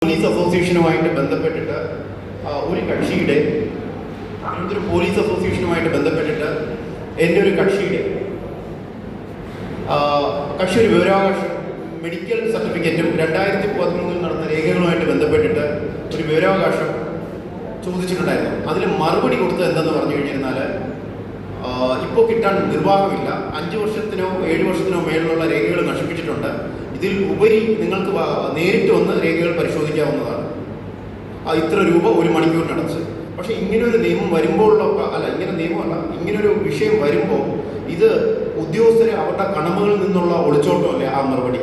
Police അസോസിയേഷനുമായിട്ട് ബന്ധപ്പെട്ടിട്ട് ഒരു കക്ഷിയുടെ ഒരു പോലീസ് അസോസിയേഷനുമായിട്ട് ബന്ധപ്പെട്ടിട്ട് എൻ്റെ ഒരു കക്ഷി ഒരു വിവരാവകാശം മെഡിക്കൽ സർട്ടിഫിക്കറ്റും 2013 നടന്ന രേഖകളുമായിട്ട് ബന്ധപ്പെട്ടിട്ട് ഒരു വിവരാവകാശം ചോദിച്ചിട്ടുണ്ടായിരുന്നു. അതിൽ മറുപടി കൊടുത്തത് എന്തെന്ന് പറഞ്ഞു കഴിഞ്ഞിരുന്നാൽ, ഇപ്പോൾ കിട്ടാൻ നിർവാഹമില്ല, 5 വർഷത്തിനോ 7 വർഷത്തിനോ മേളിലുള്ള രേഖകൾ നശിപ്പിച്ചിട്ടുണ്ട്, ഇതിൽ ഉപരി നിങ്ങൾക്ക് നേരിട്ട് വന്ന് രേഖകൾ പരിശോധിക്കാവുന്നതാണ്, ഇത്ര രൂപ 1 മണിക്കൂറിനടച്ച്. പക്ഷേ ഇങ്ങനൊരു നിയമം വരുമ്പോഴുള്ള ഇങ്ങനൊരു വിഷയം വരുമ്പോൾ ഇത് ഉദ്യോഗസ്ഥരെ അവരുടെ കടമകളിൽ നിന്നുള്ള ഒളിച്ചോട്ടമല്ലേ ആ മറുപടി?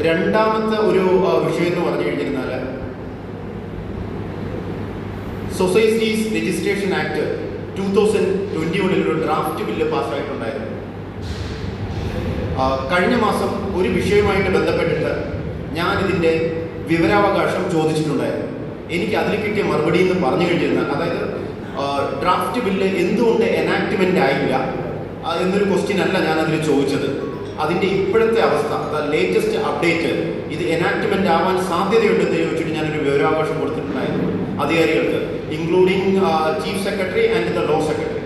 രണ്ടാമത്തെ ഒരു വിഷയം എന്ന് പറഞ്ഞു കഴിഞ്ഞിരുന്നാൽ, സൊസൈറ്റീസ് രജിസ്ട്രേഷൻ ആക്ട് 2021 ഒരു ഡ്രാഫ്റ്റ് ബില്ല് പാസ്സായിട്ടുണ്ടായിരുന്നു. കഴിഞ്ഞ മാസം ഒരു വിഷയവുമായിട്ട് ബന്ധപ്പെട്ടിട്ട് ഞാനിതിൻ്റെ വിവരാവകാശം ചോദിച്ചിട്ടുണ്ടായിരുന്നു. എനിക്ക് അതിൽ കിട്ടിയ മറുപടി എന്ന് പറഞ്ഞു കഴിഞ്ഞിരുന്നാൽ, അതായത് ഡ്രാഫ്റ്റ് ബില്ല് എന്തുകൊണ്ട് എനാക്ട്മെൻ്റ് ആയില്ല എന്നൊരു ക്വസ്റ്റ്യൻ അല്ല ഞാനതിൽ ചോദിച്ചത്. അതിൻ്റെ ഇപ്പോഴത്തെ അവസ്ഥ, ലേറ്റസ്റ്റ് അപ്ഡേറ്റ്, ഇത് എനാക്ട്മെൻ്റ് ആവാൻ സാധ്യതയുണ്ടെന്ന് ചോദിച്ചിട്ട് ഞാനൊരു വിവരാവകാശം കൊടുത്തിട്ടുണ്ടായിരുന്നു അധികാരികൾക്ക്, including chief secretary and the law secretary.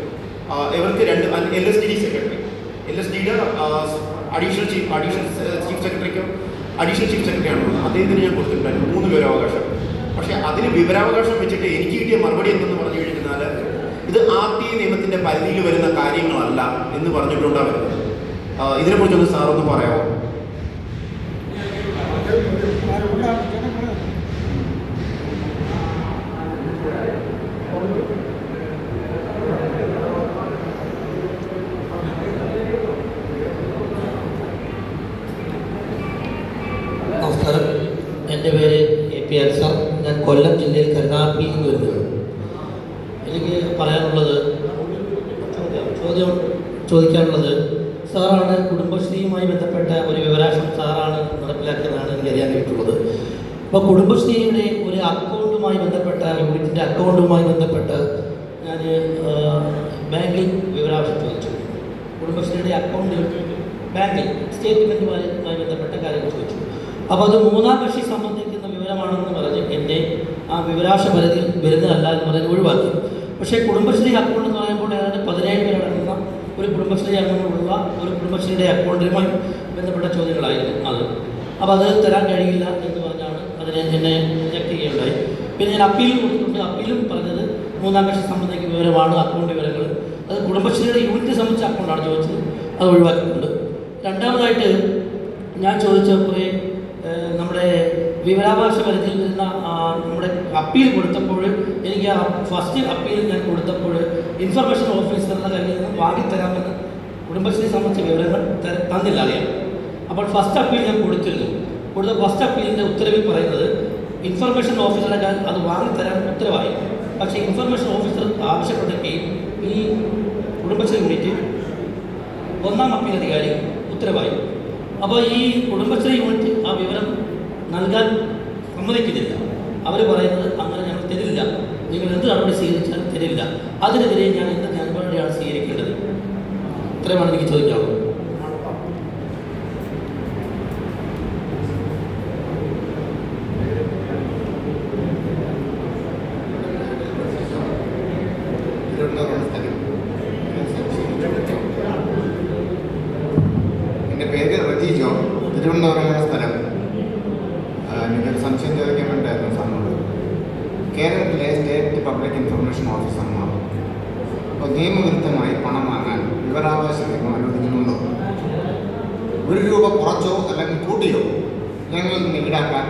ഇവർക്ക് LSD സെക്രട്ടറി, LSDയുടെ അഡീഷണൽ ചീഫ് സെക്രട്ടറിയാണ് അദ്ദേഹത്തിന് ഞാൻ കൊടുത്തിട്ടുണ്ടായിരുന്നു 3 വിവരാവകാശം. പക്ഷേ അതിന് വിവരാവകാശം വെച്ചിട്ട് എനിക്ക് കിട്ടിയ മറുപടി എന്തെന്ന് പറഞ്ഞു കഴിഞ്ഞാൽ, ഇത് RTI നിയമത്തിൻ്റെ പരിധിയിൽ വരുന്ന കാര്യങ്ങളല്ല എന്ന് പറഞ്ഞിട്ടുണ്ടാവുന്നത്. ഇതിനെക്കുറിച്ചൊന്ന് സാറൊന്ന് പറയാമോ? നമസ്കാരം, എൻ്റെ പേര് AP അൻസാർ. ഞാൻ കൊല്ലം ജില്ലയിൽ കരുനാഗപ്പള്ളിയിൽ നിന്ന് വരുന്നതാണ്. എനിക്ക് പറയാനുള്ളത്, ചോദിക്കാനുള്ളത്, സാറാണ് കുടുംബശ്രീയുമായി ബന്ധപ്പെട്ട ഒരു വിവരാവകാശം സാറാണ് നടപ്പിലാക്കുന്നതാണ് എനിക്ക് അറിയാൻ കഴിഞ്ഞിട്ടുള്ളത്. അപ്പോൾ കുടുംബശ്രീയുടെ ഒരു അക്കൗണ്ടുമായി ബന്ധപ്പെട്ട, യൂണിറ്റിൻ്റെ അക്കൗണ്ടുമായി ബന്ധപ്പെട്ട് ഞാൻ ബാങ്കിൽ വിവരാവകാശം ചോദിച്ചു. കുടുംബശ്രീയുടെ അക്കൗണ്ടിൽ ബാങ്കിൽ സ്റ്റേറ്റ്മെൻറ്റുമായി ബന്ധപ്പെട്ട കാര്യങ്ങൾ ചോദിച്ചു. അപ്പോൾ അത് 3-ാം കക്ഷി സംബന്ധിക്കുന്ന വിവരമാണെന്ന് പറഞ്ഞ് എന്നെ ആ വിവരാവകാശ പരിധിയിൽ വരുന്നതല്ല എന്ന് പറഞ്ഞ് ഒഴിവാക്കി. പക്ഷേ കുടുംബശ്രീ അക്കൗണ്ട് എന്ന് പറയുമ്പോൾ ഏതാണ്ട് 17 പേരടങ്ങുന്ന ഒരു കുടുംബശ്രീ അംഗങ്ങളുള്ള ഒരു കുടുംബശ്രീയുടെ അക്കൗണ്ടുമായി ബന്ധപ്പെട്ട ചോദ്യങ്ങളായിരുന്നു അത്. അപ്പോൾ അത് തരാൻ കഴിയില്ല എന്ന് പറഞ്ഞാണ് അതിനെ എന്നെ റിജക്ട് ചെയ്യുകയുണ്ടായി. പിന്നെ ഞാൻ അപ്പീൽ കൊടുത്തിട്ടുണ്ട്. അപ്പീലും പറഞ്ഞത് 3-ാം കക്ഷി സംബന്ധിക്കുന്ന വിവരമാണ് അക്കൗണ്ട് വിവരങ്ങൾ. അത് കുടുംബശ്രീയുടെ യൂണിറ്റ് സംബന്ധിച്ച അക്കൗണ്ടാണ് ചോദിച്ചത്, അത് ഒഴിവാക്കിയിട്ടുണ്ട്. രണ്ടാമതായിട്ട് ഞാൻ ചോദിച്ച കുറേ നമ്മുടെ വിവരാവകാശ പരിധിയിൽ വരുന്ന നമ്മുടെ അപ്പീൽ കൊടുത്തപ്പോൾ, എനിക്ക് ആ ഫസ്റ്റ് അപ്പീൽ ഞാൻ കൊടുത്തപ്പോൾ ഇൻഫർമേഷൻ ഓഫീസറുടെ കയ്യിൽ നിന്ന് വാങ്ങിത്തരാമെന്ന് കുടുംബശ്രീ സംബന്ധിച്ച വിവരങ്ങൾ തന്നില്ല, അറിയാം. അപ്പോൾ ഫസ്റ്റ് അപ്പീൽ ഞാൻ കൊടുത്ത ഫസ്റ്റ് അപ്പീലിൻ്റെ ഉത്തരവിൽ പറയുന്നത് ഇൻഫർമേഷൻ ഓഫീസറുടെ കയ്യിൽ അത് വാങ്ങിത്തരാൻ ഉത്തരവായി. പക്ഷേ ഇൻഫർമേഷൻ ഓഫീസർ ആവശ്യപ്പെട്ടെങ്കിൽ ഈ കുടുംബശ്രീ യൂണിറ്റ് 1-ാം അപ്പീൽ അധികാരി ഉത്തരവായി. അപ്പോൾ ഈ കുടുംബശ്രീ യൂണിറ്റ് ആ വിവരം നൽകാൻ സമ്മതിക്കുന്നില്ല. അവർ പറയുന്നത് അങ്ങനെ ഞങ്ങൾ തരില്ല, നിങ്ങൾ എന്ത് നടപടി സ്വീകരിച്ചാലും തരില്ല. അതിനെതിരെ ഞാൻ എന്ത് നടപടിയാണ് സ്വീകരിക്കേണ്ടത്? ഇത്രയുമാണ് എനിക്ക് ചോദിക്കാവുന്നത്. എൻ്റെ പേര് റജി ജോൺ, തിരുവനന്തപുരം സ്ഥലം. എനിക്കൊരു സംശയം ചോദിക്കാൻ വേണ്ടിയായിരുന്നു സാറിനോട്. കേരളത്തിലെ സ്റ്റേറ്റ് പബ്ലിക് ഇൻഫർമേഷൻ ഓഫീസർമാർ ഇപ്പോൾ നിയമവിരുദ്ധമായി പണം വാങ്ങാൻ വിവരാവകാശ നിയമം അനുവദിക്കുന്നുണ്ടോ? 1 രൂപ കുറച്ചോ അല്ലെങ്കിൽ കൂട്ടിയോ ഞങ്ങളിൽ നിന്ന് ഈടാക്കാൻ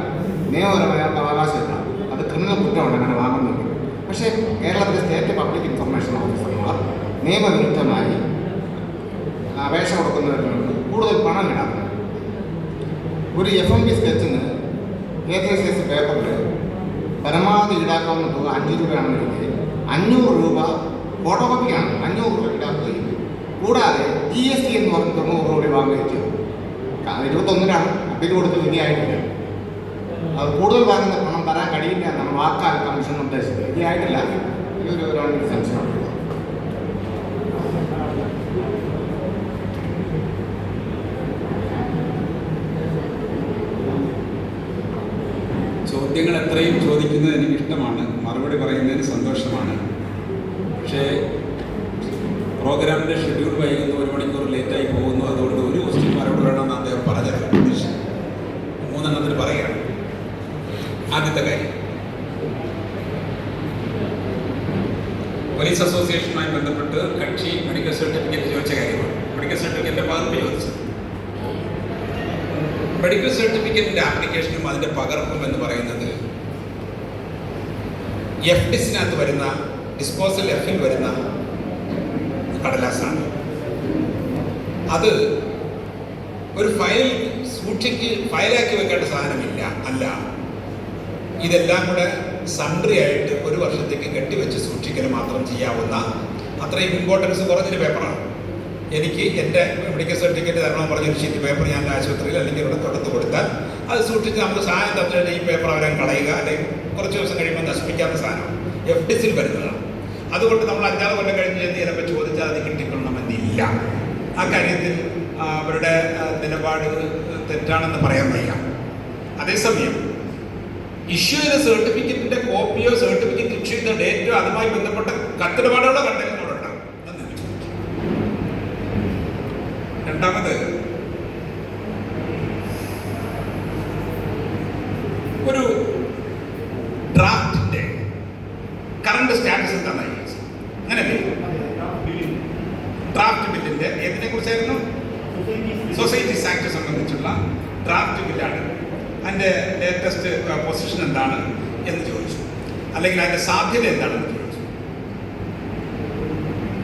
നിയമപരമായ അവകാശമില്ല. അത് ക്രിമിനൽ കുറ്റമാണ് അങ്ങനെ വാങ്ങുന്നത്. പക്ഷേ കേരളത്തിലെ സ്റ്റേറ്റ് പബ്ലിക് ഇൻഫർമേഷൻ ഓഫീസർമാർ നിയമവിരുദ്ധമായി അപേക്ഷ കൊടുക്കുന്നവരിൽ നിന്ന് കൂടുതൽ പണം ഈടാക്കും. ഒരു FMB സ്കെച്ചിന് ACS പേപ്പറിൽ പരമാവധി ഈടാക്കാവുന്ന തുക 5 രൂപയാണെങ്കിൽ 500 രൂപ ഫോട്ടോ കോപ്പിയാണ് 500 രൂപ ഈടാക്കുകയും കൂടാതെ GST എന്ന് പറഞ്ഞ് 90 രൂപ വാങ്ങുകയും ചെയ്തു. 21-നാണ് അപ്പീൽ കൊടുത്ത് വിധിയായിട്ടില്ല. അത് കൂടുതൽ വാങ്ങുന്ന പണം തരാൻ കഴിയില്ല എന്നാണ് വാക്കാൽ കമ്മീഷൻ നിർദ്ദേശിച്ചത്. വിധിയായിട്ടില്ല. ഒരു സംശയമാണ്. ചോദ്യങ്ങൾ എത്രയും ചോദിക്കുന്നത് എനിക്കിഷ്ടമാണ്, മറുപടി പറയുന്നതിന് സന്തോഷമാണ്. പക്ഷേ പ്രോഗ്രാമിൻ്റെ ഷെഡ്യൂൾ വൈകുന്നു, 1 മണിക്കൂർ ലേറ്റായി പോകുന്നു. അതുകൊണ്ട് ഒരു ക്വസ്റ്റ്യൻ മറുപടി വേണമെന്ന് അദ്ദേഹം പറഞ്ഞത് 3 പറയുകയാണ്. ആദ്യത്തെ കാര്യം, പോലീസ് അസോസിയേഷനുമായി ബന്ധപ്പെട്ട് കക്ഷി മെഡിക്കൽ സർട്ടിഫിക്കറ്റ് ചോദിച്ച കാര്യമാണ്. മെഡിക്കൽ സർട്ടിഫിക്കറ്റിൻ്റെ പകർപ്പ് ചോദിച്ചത്. മെഡിക്കൽ സർട്ടിഫിക്കറ്റിൻ്റെ ആപ്ലിക്കേഷനും അതിൻ്റെ പകർപ്പും എന്ന് പറയുന്നത് FDISനകത്ത് വരുന്ന ഡിസ്പോസൽ Fൽ വരുന്ന കടലാസാണ്. അത് ഒരു ഫയലാക്കി വെക്കേണ്ട സാധനമില്ല. അല്ല, ഇതെല്ലാം കൂടെ സൺട്രി ആയിട്ട് 1 വർഷത്തേക്ക് കെട്ടിവെച്ച് സൂക്ഷിക്കൽ മാത്രം ചെയ്യാവുന്ന അത്രയും ഇമ്പോർട്ടൻസ് കുറഞ്ഞൊരു പേപ്പറാണ്. എനിക്ക് എൻ്റെ മെഡിക്കൽ സർട്ടിഫിക്കറ്റ് തരണമെന്ന് പറഞ്ഞൊരു ഷീറ്റ് പേപ്പർ ഞാൻ ആശുപത്രിയിൽ അല്ലെങ്കിൽ ഇവിടെ തൊട്ടത്ത് കൊടുത്താൽ അത് സൂക്ഷിച്ച് നമുക്ക് സാധനം തന്നിട്ട് ഈ പേപ്പർ അവരെ കളയുക, അല്ലെങ്കിൽ കുറച്ച് ദിവസം കഴിയുമ്പോൾ നശിപ്പിക്കാത്ത സാധനം FDISൽ വരുന്നതാണ്. അതുകൊണ്ട് നമ്മൾ 5-6 കൊല്ലം കഴിഞ്ഞ് ചിലപ്പോൾ ചോദിച്ചാൽ അത് കിട്ടിക്കൊള്ളണമെന്നില്ല. ആ കാര്യത്തിൽ അവരുടെ നിലപാട് തെറ്റാണെന്ന് പറയാൻ വയ്യ. അതേസമയം ഇഷ്യൂ ചെയ്ത സർട്ടിഫിക്കറ്റിൻ്റെ കോപ്പിയോ സർട്ടിഫിക്കറ്റ് ഇഷ്യൂ ചെയ്ത ഡേറ്റോ അതുമായി ബന്ധപ്പെട്ട കത്തിടപാടുകളോ കണ്ടെത്തുന്നവരുണ്ടാകും. രണ്ടാമത്, ഒരു ഡ്രാഫ്റ്റിന്റെ കറണ്ട് സ്റ്റാറ്റസ് എന്താണെന്ന് അങ്ങനല്ലേ? ഡ്രാഫ്റ്റ് ബില്ലിന്റെ ഏതിനെ കുറിച്ചായിരുന്നു? സൊസൈറ്റീസ് ആക്ട് സംബന്ധിച്ചുള്ള ഡ്രാഫ്റ്റ് ബില്ലാണ്. അതിൻ്റെ ലേറ്റസ്റ്റ് പൊസിഷൻ എന്താണ് എന്ന് ചോദിച്ചു, അല്ലെങ്കിൽ അതിൻ്റെ സാധ്യത എന്താണെന്ന് ചോദിച്ചു.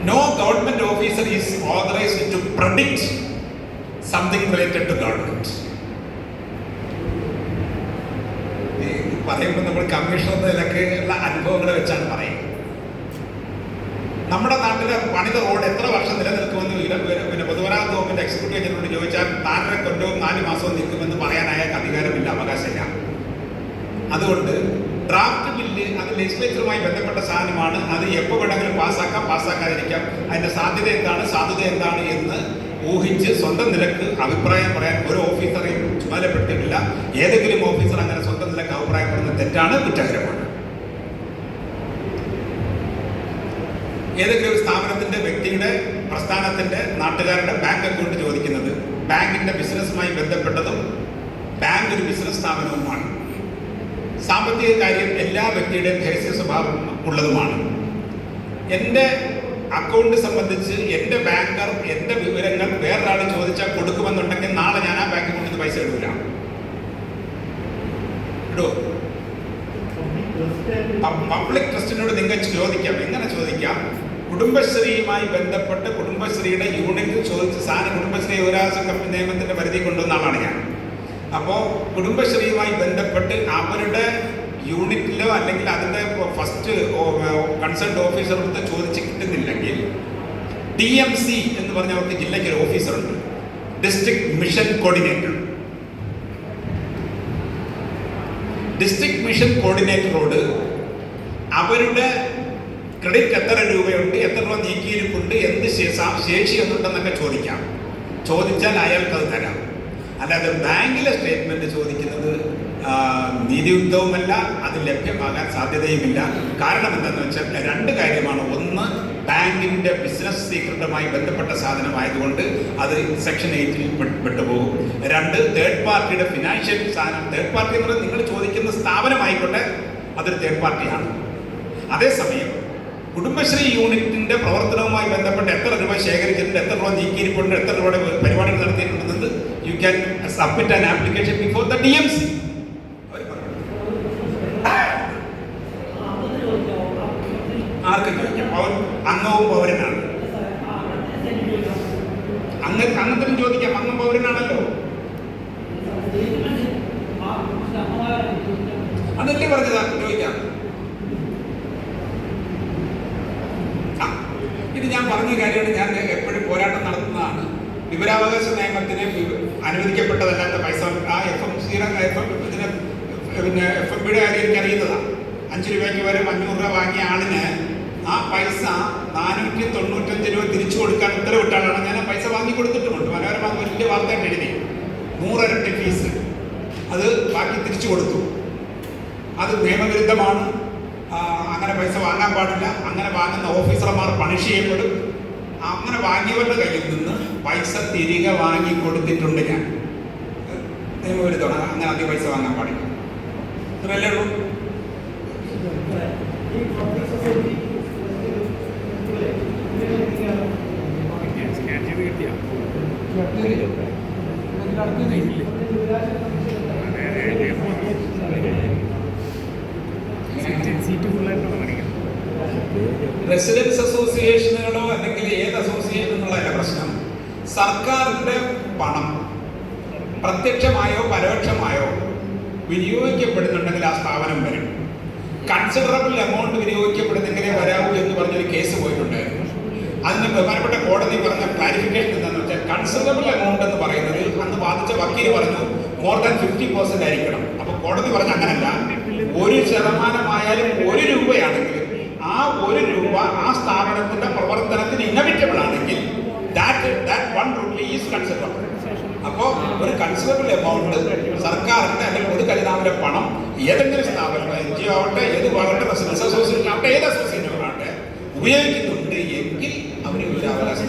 No government officer is authorized to predict something related to government. പറയുമ്പോൾ നമ്മൾ കമ്മീഷണർ നിലയ്ക്ക് ഉള്ള അനുഭവങ്ങളെ വെച്ചാണ് പറയുന്നത്. നമ്മുടെ നാട്ടിലെ പണിത റോഡ് എത്ര വർഷം നിലനിൽക്കുമെന്ന് പൊതുമരാമത്ത് വകുപ്പിന്റെ എക്സിക്യൂട്ടീവ് എഞ്ചിനോട് ചോദിച്ചാൽ 4 കൊല്ലവും 4 മാസവും നിൽക്കുമെന്ന് പറയാൻ അയാൾക്ക് അധികാരമില്ല, അവകാശമില്ല. അതുകൊണ്ട് ഡ്രാഫ്റ്റ് ബില്ല് അത് ലെജിസ്ലേച്ചറുമായി ബന്ധപ്പെട്ട സാധനമാണ്. അത് എപ്പോൾ വേണമെങ്കിലും പാസ്സാക്കാം, പാസ്സാക്കാതിരിക്കാം. അതിൻ്റെ സാധ്യത എന്താണ്, സാധുത എന്താണ് എന്ന് ഊഹിച്ച് സ്വന്തം നിലക്ക് അഭിപ്രായം പറയാൻ ഒരു ഓഫീസറെയും ചുമതലപ്പെട്ടിട്ടില്ല. ഏതെങ്കിലും ഓഫീസർ അങ്ങനെ സ്വന്തം നിലക്ക് അഭിപ്രായപ്പെടുന്നത് തെറ്റാണ്, കുറ്റകരമാണ്. ഏതെങ്കിലും ഒരു സ്ഥാപനത്തിന്റെ, വ്യക്തിയുടെ, പ്രസ്ഥാനത്തിന്റെ, നാട്ടുകാരുടെ ബാങ്ക് അക്കൗണ്ട് ചോദിക്കുന്നത് ബാങ്കിന്റെ ബിസിനസ്സുമായി ബന്ധപ്പെട്ടതും ബാങ്ക് ഒരു ബിസിനസ് സ്ഥാപനവുമാണ്. സാമ്പത്തിക കാര്യം എല്ലാ വ്യക്തിയുടെയും രഹസ്യ സ്വഭാവം ഉള്ളതുമാണ്. എൻ്റെ അക്കൗണ്ട് സംബന്ധിച്ച് എൻ്റെ ബാങ്കർ എൻ്റെ വിവരങ്ങൾ വേറൊരാൾ ചോദിച്ചാൽ കൊടുക്കുമെന്നുണ്ടെങ്കിൽ നാളെ ഞാൻ ആ ബാങ്കിൽ കൊണ്ടുവന്ന് പൈസ ഇടൂല. ഇടൂ. പബ്ലിക് ട്രസ്റ്റിനോട് നിങ്ങൾക്ക് ചോദിക്കാം. എങ്ങനെ ചോദിക്കാം? കുടുംബശ്രീയുമായി ബന്ധപ്പെട്ട് കുടുംബശ്രീയുടെ യൂണിറ്റ് ചോദിച്ച സാധനം കുടുംബശ്രീ യുവരാജ കമ്പനി നിയമത്തിന്റെ പരിധി കൊണ്ടുവന്ന ആളാണ് ഞാൻ. അപ്പോൾ കുടുംബശ്രീയുമായി ബന്ധപ്പെട്ട് അവരുടെ യൂണിറ്റിലോ അല്ലെങ്കിൽ അതിൻ്റെ ഫസ്റ്റ് കൺസൾട്ട് ഓഫീസറടുത്ത് ചോദിച്ച് കിട്ടുന്നില്ലെങ്കിൽ DMC എന്ന് പറഞ്ഞ അവർക്ക് ജില്ലയ്ക്ക് ഒരു ഓഫീസറുണ്ട്, district mission coordinator. District mission കോർഡിനേറ്ററോട് അവരുടെ ക്രെഡിറ്റ് എത്ര രൂപയുണ്ട്, എത്ര രൂപ നീക്കിയിരിപ്പുണ്ട്, എന്ത് ശേഷി എന്നുണ്ടെന്നൊക്കെ ചോദിക്കാം. ചോദിച്ചാൽ അയാൾക്കത് തരാം. അല്ലാതെ ബാങ്കിലെ സ്റ്റേറ്റ്മെന്റ് ചോദിക്കുന്നത് നീതിയുക്തവുമല്ല, അത് ലഭ്യമാകാൻ സാധ്യതയുമില്ല. കാരണം എന്താണെന്ന് വെച്ചാൽ 2 കാര്യമാണ്. ഒന്ന്, ബാങ്കിന്റെ ബിസിനസ് സീക്രട്ടുമായി ബന്ധപ്പെട്ട സാധനമായതുകൊണ്ട് അത് സെക്ഷൻ 8-ൽ പെട്ടുപോകും. 2, തേർഡ് പാർട്ടിയുടെ ഫിനാൻഷ്യൽ സാധനം. തേർഡ് പാർട്ടി എന്ന് പറയുന്നത് നിങ്ങൾ ചോദിക്കുന്ന സ്ഥാപനമായിക്കോട്ടെ, അതൊരു തേർഡ് പാർട്ടിയാണ്. അതേസമയം കുടുംബശ്രീ യൂണിറ്റിന്റെ പ്രവർത്തനവുമായി ബന്ധപ്പെട്ട് എത്ര രൂപ ശേഖരിച്ചിട്ടുണ്ട്, എത്ര രൂപ നീക്കിയിരിപ്പുണ്ട്, എത്ര രൂപയുടെ പരിപാടികൾ നടത്തിയിട്ടുണ്ടെന്ന് you can submit an application before the DMC. ആർക്കും ചോദിക്കാം. അംഗവും പൗരനാണ്. അംഗത്തിനും ചോദിക്കാം, അംഗം പൗരനാണല്ലോ. അതല്ലേ പറഞ്ഞതാ, ചോദിക്കാം. ഇത് ഞാൻ പറഞ്ഞ കാര്യമാണ്. ഞാൻ എപ്പോഴും പോരാട്ടം നടത്തുന്നതാണ്. വിവരാവകാശ നിയമത്തിന് അനുവദിക്കപ്പെട്ടതല്ലാത്ത പൈസ ആ FMBയുടെ കാര്യം എനിക്ക് അറിയുന്നതാണ്. 5 രൂപയ്ക്ക് വരെ 500 രൂപ വാങ്ങിയ ആളിന് പൈസ 495 രൂപ തിരിച്ചു കൊടുക്കാൻ ഉത്തരവിട്ടാണ് ഞാൻ ആ പൈസ വാങ്ങി കൊടുത്തിട്ടുമുണ്ട്. മനോരമ വലിയ വാർത്തയായിട്ട് എഴുതി 100 ഇരട്ടി ഫീസ് അത് ബാക്കി തിരിച്ചു കൊടുത്തു. അത് നിയമവിരുദ്ധമാണ്. അങ്ങനെ പൈസ വാങ്ങാൻ പാടില്ല. അങ്ങനെ വാങ്ങുന്ന ഓഫീസർമാർ പണിഷ് ചെയ്യപ്പെടും. അങ്ങനെ വാങ്ങിയവരുടെ കയ്യിൽ നിന്ന് പൈസ തിരികെ വാങ്ങി കൊടുത്തിട്ടുണ്ട് ഞാൻ. നിയമവിരുദ്ധമാണ്. അങ്ങനെ അധികം പൈസ വാങ്ങാൻ പാടില്ല. ഇത്രയല്ലേ ഉള്ളൂ. റെസിഡൻസ് അസോസിയേഷനുകളോ അല്ലെങ്കിൽ ഏത് അസോസിയേഷൻ എന്നുള്ളതല്ല പ്രശ്നം. സർക്കാരിന്റെ പണം പ്രത്യക്ഷമായോ പരോക്ഷമായോ വിനിയോഗിക്കപ്പെടുന്നുണ്ടെങ്കിൽ ആ സ്ഥാപനം വരും. കൺസിഡറബിൾ എമൗണ്ട് വിനിയോഗിക്കപ്പെടുന്നെങ്കിലേ വരാവൂ എന്ന് പറഞ്ഞൊരു കേസ് പോയിട്ടുണ്ടായിരുന്നു. അതിന് ബഹുമാനപ്പെട്ട കോടതി പറഞ്ഞ ക്ലാരിഫിക്കേഷൻ എന്താണെന്ന് വെച്ചാൽ കൺസിഡറബിൾ എമൗണ്ട് എന്ന് പറയുന്നത് അന്ന് വാദിച്ച വക്കീൽ പറഞ്ഞു മോർ ദാൻ 50% ആയിരിക്കണം. അപ്പോൾ കോടതി പറഞ്ഞ അങ്ങനല്ല, 1% 1 രൂപയാണെങ്കിൽ ആ 1 രൂപ ആ സ്ഥാപനത്തിന്റെ പ്രവർത്തനത്തിന് ഇന്നവിറ്റബിൾ ആണെങ്കിൽ that 1 rupee is considerable. അപ്പോൾ ഒരു കൺസിഡറബിൾ എമൗണ്ട് സർക്കാരിന്റെ അല്ലെങ്കിൽ പൊതുഖജനാവിന്റെ പണം ഏതെങ്കിലും സ്ഥാപനം NGO ആവട്ടെ, ഏതുമാകട്ടെ, റെസിഡൻസ് അസോസിയേഷൻ ആവട്ടെ, ഏത് അസോസിയേഷൻ ആവട്ടെ ഉപയോഗിക്കുന്നുണ്ട് എങ്കിൽ അവർ വിവരാവകാശം